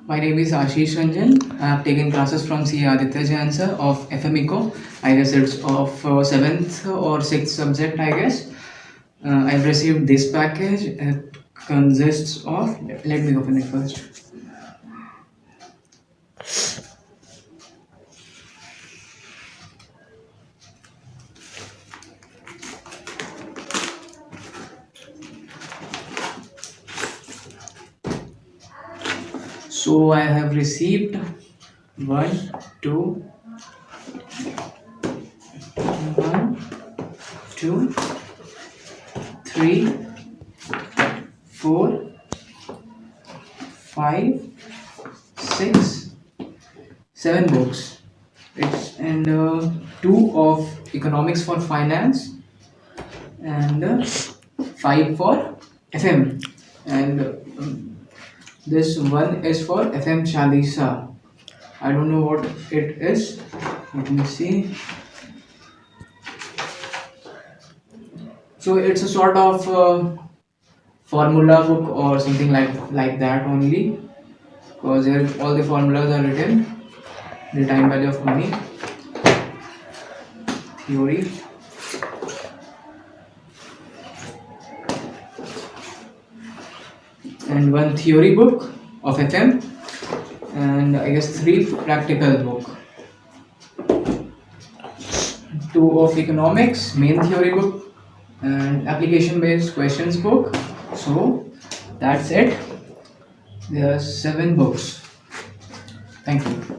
My name is Ashish Ranjan. I have taken classes from CA Articleship Jain sir of FM Eco. I guess it's of 7th or 6th subject, I guess. I've received this package. It consists of, let me open it first. So I have received 1, 2, 3, 4, 5, 6, 7 books. And 2 of economics for finance and 5 for FM. And this one is for FM Chalisa. I don't know what it is. Let me see. So it's a sort of formula book or something like that only, because here all the formulas are written. The time value of money, theory, and 1 theory book of FM, and I guess 3 practical book. 2 of economics, main theory book, and application based questions book. So that's it. There are 7 books. Thank you.